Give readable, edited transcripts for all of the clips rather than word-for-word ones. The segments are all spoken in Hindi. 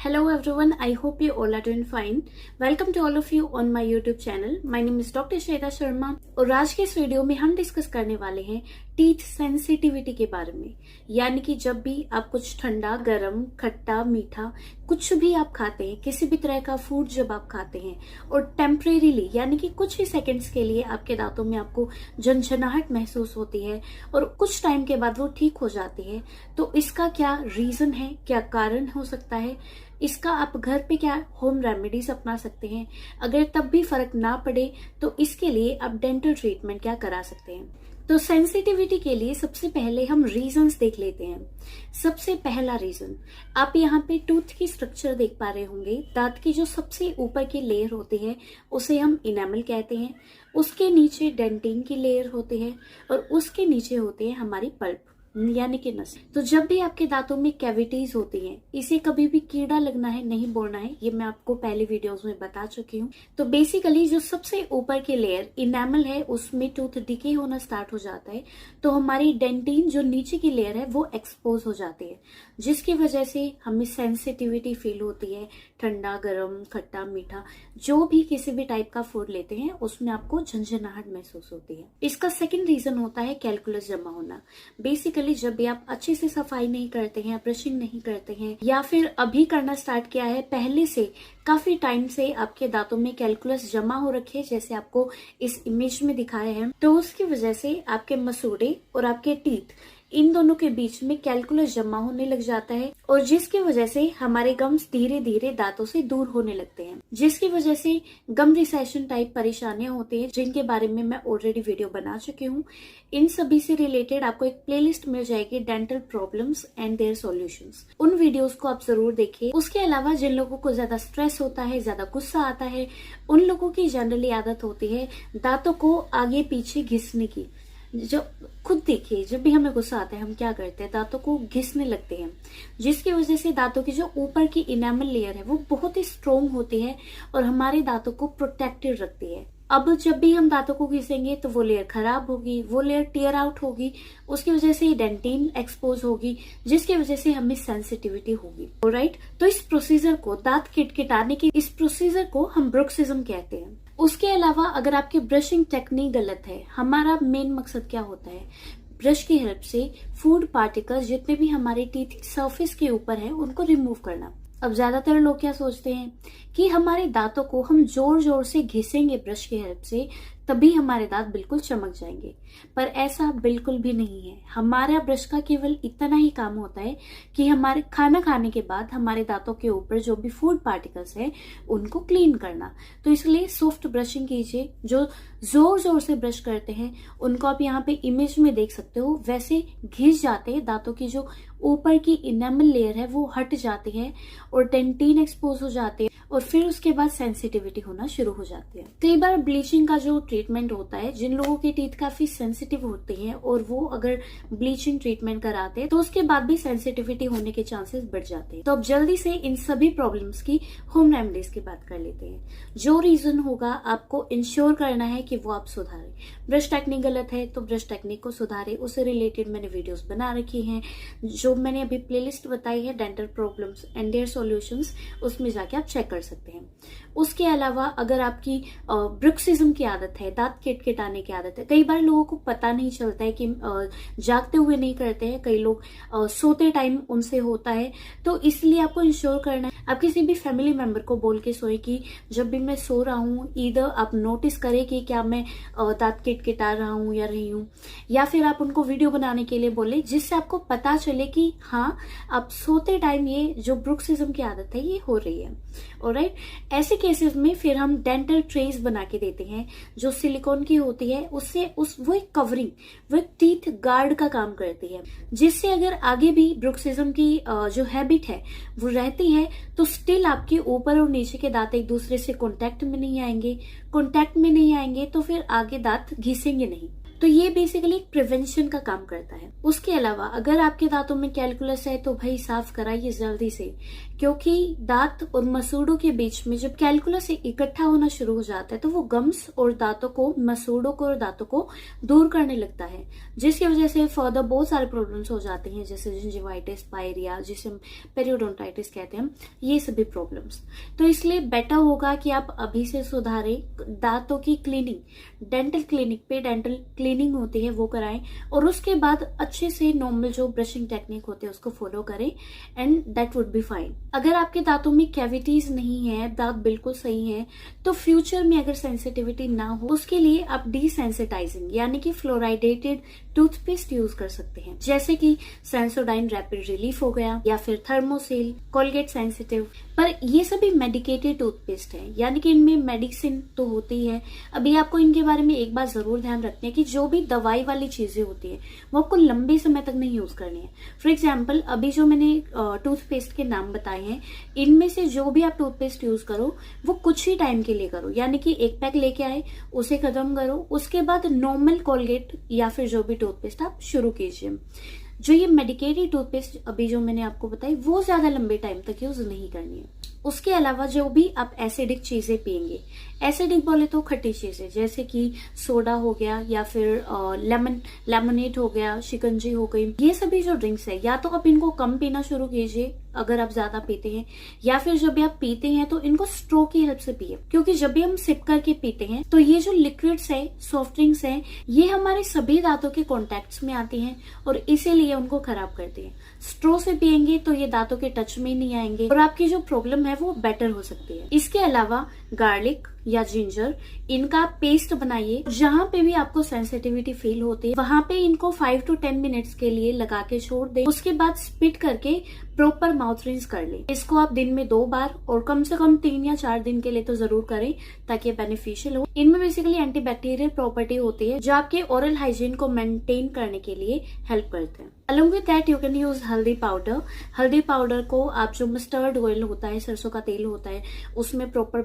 Hello everyone, I hope you all are doing fine. Welcome to all of you on my YouTube channel. My name is Dr. Shweta Sharma और आज के इस वीडियो में हम डिस्कस करने वाले हैं टीथ सेंसिटिविटी के बारे में। यानी कि जब भी आप कुछ ठंडा, गरम, खट्टा, मीठा कुछ भी आप खाते हैं, किसी भी तरह का फूड जब आप खाते हैं और टेम्परेरीली यानी कि कुछ ही सेकंड्स के लिए आपके दांतों में आपको झनझनाहट महसूस होती है और कुछ टाइम के बाद वो ठीक हो जाती है, तो इसका क्या रीजन है, क्या कारण हो सकता है, इसका आप घर पे क्या होम रेमेडीज अपना सकते हैं। अगर तब भी फर्क ना पड़े तो इसके लिए आप डेंटल ट्रीटमेंट क्या करा सकते हैं। तो सेंसिटिविटी के लिए सबसे पहले हम रीजंस देख लेते हैं। सबसे पहला रीजन, आप यहाँ पे टूथ की स्ट्रक्चर देख पा रहे होंगे। दांत की जो सबसे ऊपर की लेयर होती है उसे हम इनेमल कहते हैं, उसके नीचे डेंटिन की लेयर होती है और उसके नीचे होती है हमारी पल्प यानी कि नस। तो जब भी आपके दांतों में कैविटीज होती हैं, इसे कभी भी कीड़ा लगना है नहीं बोलना है, ये मैं आपको पहले वीडियोस में बता चुकी हूँ। तो बेसिकली जो सबसे ऊपर की लेयर इनेमल है उसमें टूथ डिके होना स्टार्ट हो जाता है, तो हमारी डेंटिन जो नीचे की लेयर है वो एक्सपोज हो जाती है, जिसकी वजह से हमें सेंसिटिविटी फील होती है। ठंडा, गर्म, खट्टा, मीठा जो भी किसी भी टाइप का फूड लेते हैं उसमें आपको झंझनाहट महसूस होती है। इसका सेकंड रीजन होता है कैलकुलस जमा होना। बेसिकली जब भी आप अच्छे से सफाई नहीं करते हैं, ब्रशिंग नहीं करते हैं या फिर अभी करना स्टार्ट किया है, पहले से काफी टाइम से आपके दांतों में कैलकुलस जमा हो रखे हैं जैसे आपको इस इमेज में दिखाया है, तो उसकी वजह से आपके मसूड़े और आपके टीथ इन दोनों के बीच में कैलकुलस जमा होने लग जाता है और जिसकी वजह से हमारे गम्स धीरे धीरे दांतों से दूर होने लगते हैं, जिसकी वजह से गम रिसेशन टाइप परेशानियां होती हैं, जिनके बारे में मैं ऑलरेडी वीडियो बना चुकी हूँ। इन सभी से रिलेटेड आपको एक प्लेलिस्ट मिल जाएगी, dental problems and their solutions. उन वीडियोस को आप जरूर देखिए। उसके अलावा जिन लोगों को ज्यादा स्ट्रेस होता है, ज्यादा गुस्सा आता है, उन लोगों की जनरली आदत होती है दांतों को आगे पीछे घिसने की। जो खुद देखिए, जब भी हमें गुस्सा आता है हम क्या करते हैं, दांतों को घिसने लगते हैं, जिसकी वजह से दांतों की जो ऊपर की इनेमल लेयर है वो बहुत ही स्ट्रोंग होती है और हमारे दांतों को प्रोटेक्टेड रखती है। अब जब भी हम दांतों को घिसेंगे तो वो लेयर खराब होगी, वो लेयर टियर आउट होगी, उसकी वजह से डेंटिन एक्सपोज होगी, जिसकी वजह से हमें सेंसिटिविटी होगी। ऑलराइट, तो इस प्रोसीजर को, दांत किटकिटाने की इस प्रोसीजर को हम ब्रुक्सिज्म कहते हैं। उसके अलावा अगर आपकी ब्रशिंग टेक्निक गलत है, हमारा मेन मकसद क्या होता है, ब्रश की हेल्प से फूड पार्टिकल्स जितने भी हमारे टीथ सरफेस के ऊपर है उनको रिमूव करना। अब ज्यादातर लोग क्या सोचते हैं कि हमारे दांतों को हम जोर जोर से घिसेंगे ब्रश की हेल्प से तभी हमारे दांत बिल्कुल चमक जाएंगे, पर ऐसा बिल्कुल भी नहीं है। हमारा ब्रश का केवल इतना ही काम होता है कि हमारे खाना खाने के बाद हमारे दांतों के ऊपर जो भी फूड पार्टिकल्स है उनको क्लीन करना। तो इसलिए सॉफ्ट ब्रशिंग कीजिए। जो जोर जोर से ब्रश करते हैं उनको आप यहाँ पे इमेज में देख सकते हो, वैसे घिस जाते हैं, दांतों की जो ऊपर की इनेमल लेयर है वो हट जाती है और डेंटिन एक्सपोज हो जाते हैं और फिर उसके बाद सेंसिटिविटी होना शुरू हो जाती है। कई बार ब्लीचिंग का जो ट्रीटमेंट होता है, जिन लोगों के टीथ काफी सेंसिटिव होते हैं और वो अगर ब्लीचिंग ट्रीटमेंट कराते हैं तो उसके बाद भी सेंसिटिविटी होने के चांसेस बढ़ जाते हैं। तो अब जल्दी से इन सभी प्रॉब्लम्स की होम रेमेडीज की बात कर लेते हैं। जो रीजन होगा आपको इंश्योर करना है कि वो आप सुधारें। ब्रश टेक्निक गलत है तो ब्रश टेक्निक को सुधारें, उससे रिलेटेड मैंने वीडियोस बना रखी हैं, जो मैंने अभी प्लेलिस्ट बताई है dental problems and their solutions, उसमें जाके आप चेक कर सकते हैं। उसके अलावा अगर आपकी ब्रुक्सिज्म की आदत है, दांत किटकिटाने की आदत है, कई बार लोगों को पता नहीं चलता है कि जागते हुए नहीं करते हैं, कई लोग सोते टाइम उनसे होता है, तो इसलिए आपको इंश्योर करना है आप किसी भी फैमिली मेंबर को बोल के सोए कि जब भी मैं सो रहा हूँ इधर आप नोटिस करें कि क्या मैं दांत किटकिटा रहा हूँ या रही हूँ, या फिर आप उनको वीडियो बनाने के लिए बोले जिससे आपको पता चले कि हाँ आप सोते टाइम ये जो ब्रुक्सिज्म की आदत है ये हो रही है। ऑलराइट, ऐसे केसेस में फिर हम डेंटल ट्रेस बना के देते हैं जो सिलिकॉन की होती है, उससे वो एक कवरिंग, वो एक टीथ गार्ड का काम करती है, जिससे अगर आगे भी ब्रुक्सिज्म की जो हैबिट है वो रहती है तो स्टिल आपके ऊपर और नीचे के दांत एक दूसरे से कांटेक्ट में नहीं आएंगे। कांटेक्ट में नहीं आएंगे तो फिर आगे दांत घिसेंगे नहीं। तो ये बेसिकली एक प्रिवेंशन का काम करता है। उसके अलावा अगर आपके दांतों में कैलकुलस है तो भाई साफ कराइए जल्दी से, क्योंकि दांत और मसूड़ों के बीच में जब कैलकुलस इकट्ठा होना शुरू हो जाता है तो वो गम्स और दांतों को, मसूड़ों को और दांतों को दूर करने लगता है, जिसकी वजह से फर्दर बहुत सारे प्रॉब्लम्स हो जाते हैं, जैसे जिंजिवाइटिस, पायरिया, जिसे हम पेरियोडोंटाइटिस कहते हैं, ये सभी प्रॉब्लम्स। तो इसलिए बेटर होगा कि आप अभी से सुधारें, दांतों की क्लीनिंग डेंटल क्लिनिक पे डेंटल क्लीनिंग होती है वो कराएं, और उसके बाद अच्छे से नॉर्मल जो ब्रशिंग टेक्निक होती है उसको फॉलो करें, and that would be fine. अगर आपके दांतों में कैविटीज नहीं है, दांत बिल्कुल सही है, तो फ्यूचर में अगर सेंसिटिविटी ना हो उसके लिए आप डिसेंसिटाइजिंग यानी कि फ्लोराइडेटेड टूथपेस्ट यूज कर सकते हैं, जैसे कि सेंसोडाइन रैपिड रिलीफ हो गया या फिर थर्मोसिल, कोलगेट सेंसिटिव। पर ये सभी मेडिकेटेड टूथपेस्ट है, यानी कि इनमें मेडिसिन तो होती है। अभी आपको इनके बारे में एक बात जरूर ध्यान रखनी है कि जो भी दवाई वाली चीजें होती है वो आपको लंबे समय तक नहीं यूज करनी है। फॉर एग्जाम्पल अभी जो मैंने टूथपेस्ट के नाम बताए हैं, इनमें से जो भी आप टूथपेस्ट यूज करो वो कुछ ही टाइम के लिए करो, यानी कि एक पैक लेके आए उसे खत्म करो, उसके बाद नॉर्मल कोलगेट या फिर जो भी टूथपेस्ट आप शुरू कीजिए। जो ये मेडिकेटेड टूथपेस्ट अभी जो मैंने आपको बताई वो ज्यादा लंबे टाइम तक यूज नहीं करनी है। उसके अलावा जो भी आप एसिडिक चीजें पियेंगे, एसिडिक बोले तो खट्टी चीजें जैसे कि सोडा हो गया या फिर लेमनेड हो गया, शिकंजी हो गई, ये सभी जो ड्रिंक्स है या तो आप इनको कम पीना शुरू कीजिए अगर आप ज्यादा पीते हैं, या फिर जब भी आप पीते हैं तो इनको स्ट्रो की हेल्प से पिए, क्योंकि जब भी हम सिप करके पीते हैं तो ये जो लिक्विड्स है, सॉफ्ट ड्रिंक्स है, ये हमारे सभी दांतों के कॉन्टेक्ट में आती हैं और इसीलिए उनको खराब करती है। स्ट्रो से पियेंगे तो ये दांतों के टच में नहीं आएंगे और आपकी जो प्रॉब्लम है वो बेटर हो सकती है। इसके अलावा गार्लिक या जिंजर, इनका पेस्ट बनाइए। जहां पे भी आपको सेंसिटिविटी फील होती है वहां पे इनको 5 to 10 मिनट्स के लिए लगा के छोड़ दें, उसके बाद स्पिट करके प्रॉपर माउथ रिंस कर लें। इसको आप दिन में 2 बार और कम से कम 3 या 4 दिन के लिए तो जरूर करें ताकि बेनिफिशियल हो। इनमें बेसिकली एंटीबैक्टीरियल प्रॉपर्टी होती है जो आपके ओरल हाइजीन को मेंटेन करने के लिए हेल्प करते हैं। Along with that you can use हल्दी पाउडर। हल्दी पाउडर को आप जो मस्टर्ड ऑयल होता है, सरसों का तेल होता है, उसमें प्रॉपर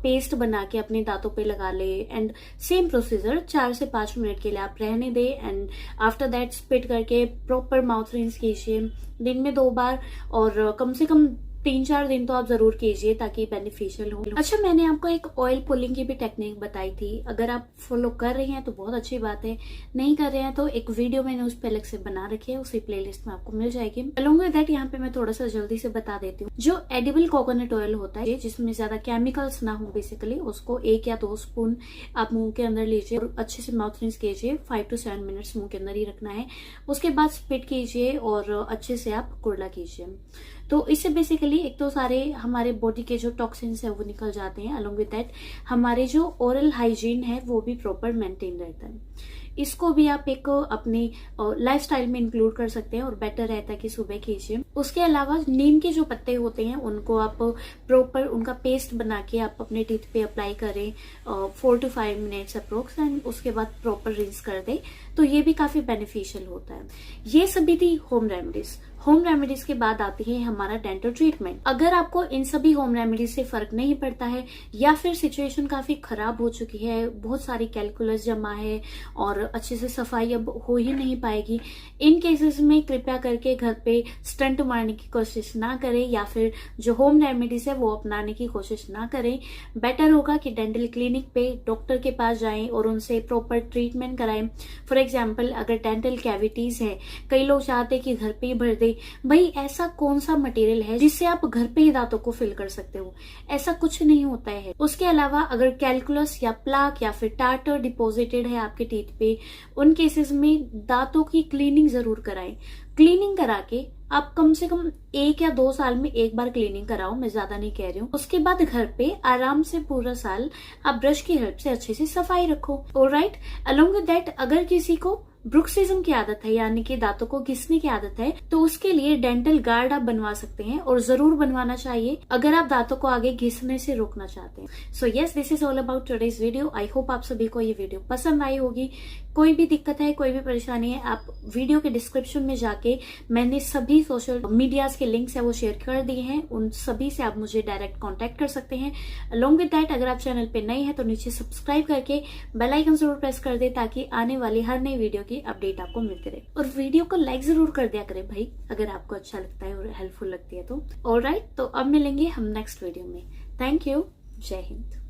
पेस्ट बना के अपने दांतों पे लगा ले, एंड सेम प्रोसीजर 4 से 5 मिनट के लिए आप रहने दे, एंड आफ्टर दैट स्पिट करके प्रॉपर माउथ रिंस कीजिए दिन में 2 बार, और कम से कम 3-4 दिन तो आप जरूर कीजिए ताकि बेनिफिशियल हो। अच्छा, मैंने आपको एक ऑयल पुलिंग की भी टेक्निक बताई थी, अगर आप फॉलो कर रहे हैं तो बहुत अच्छी बात है, नहीं कर रहे हैं तो एक वीडियो मैंने उस पे अलग से बना रखी है, उसी प्लेलिस्ट में आपको मिल जाएगी। अलॉन्ग विद दैट यहाँ पे मैं थोड़ा सा जल्दी से बता देती हूँ, जो एडिबल कोकोनट ऑयल होता है जिसमें ज्यादा केमिकल्स ना हो, बेसिकली उसको 1 या 2 स्पून आप मुंह के अंदर लीजिए और अच्छे से माउथ रिंस कीजिए। 5 to 7 मिनट्स मुंह के अंदर ही रखना है, उसके बाद स्पिट कीजिए और अच्छे से आप कुरला कीजिए। तो इससे बेसिकली एक तो सारे हमारे बॉडी के जो टॉक्सिन्स है वो निकल जाते हैं, अलॉन्ग विद दैट हमारे जो ओरल हाइजीन है वो भी प्रॉपर मेंटेन रहता है। इसको भी आप एक अपनी लाइफस्टाइल में इंक्लूड कर सकते हैं और बेटर रहता है कि सुबह कीजिए। उसके अलावा नीम के जो पत्ते होते हैं उनको आप प्रॉपर उनका पेस्ट बना के आप अपने टीथ पे अप्लाई करें 4 to 5 मिनट्स अप्रोक्स, एंड उसके बाद प्रॉपर रिंस कर दें, तो ये भी काफी बेनिफिशियल होता है। ये सभी थी होम रेमेडीज। होम रेमेडीज के बाद आती है हमारा डेंटल ट्रीटमेंट। अगर आपको इन सभी होम रेमेडीज से फर्क नहीं पड़ता है या फिर सिचुएशन काफी खराब हो चुकी है, बहुत सारी कैलकुलस जमा है और अच्छे से सफाई अब हो ही नहीं पाएगी, इन केसेस में कृपया करके घर पे स्टंट मारने की कोशिश ना करें या फिर जो होम रेमेडीज है वो अपनाने की कोशिश ना करें। बेटर होगा कि डेंटल क्लिनिक पे डॉक्टर के पास जाएं और उनसे प्रॉपर ट्रीटमेंट कराएं। फॉर एग्जाम्पल अगर डेंटल कैविटीज है, कई लोग चाहते हैं कि घर पे ही भर दे, भाई ऐसा कौन सा मटेरियल है जिससे आप घर पे ही दांतों को फिल कर सकते हो? ऐसा कुछ नहीं होता है। उसके अलावा अगर कैलकुलस या प्लाक या फिर टार्टर डिपॉजिटेड है आपके टीथ पे, उन केसेस में दांतों की क्लीनिंग जरूर कराएं। क्लीनिंग करा के आप कम से कम 1 या 2 साल में एक बार क्लीनिंग कराओ, मैं ज्यादा नहीं कह रही हूँ। उसके बाद घर पे आराम से पूरा साल आप ब्रश की हेल्प से अच्छे से सफाई रखो। ऑलराइट, अलोंग विद दैट अगर किसी को ब्रुक्सिज्म की आदत है यानी कि दांतों को घिसने की आदत है, तो उसके लिए डेंटल गार्ड आप बनवा सकते हैं और जरूर बनवाना चाहिए अगर आप दांतों को आगे घिसने से रोकना चाहते हैं। So yes, this is all about today's video. I hope आप सभी को ये वीडियो पसंद आई होगी। कोई भी दिक्कत है, कोई भी परेशानी है, आप वीडियो के डिस्क्रिप्शन में जाके मैंने सभी सोशल मीडियाज के लिंक्स है वो शेयर कर दिए हैं, उन सभी से आप मुझे डायरेक्ट कांटेक्ट कर सकते हैं। अलोंग विद दैट, अगर आप चैनल पे नए हैं तो नीचे सब्सक्राइब करके बेल आइकन जरूर प्रेस कर दे ताकि आने वाली हर नई वीडियो की अपडेट आपको मिलती रहे। और वीडियो को लाइक जरूर कर दिया करें भाई, अगर आपको अच्छा लगता है और हेल्पफुल लगती है तो। ऑलराइट, तो अब मिलेंगे हम नेक्स्ट वीडियो में। Thank you. जय हिंद।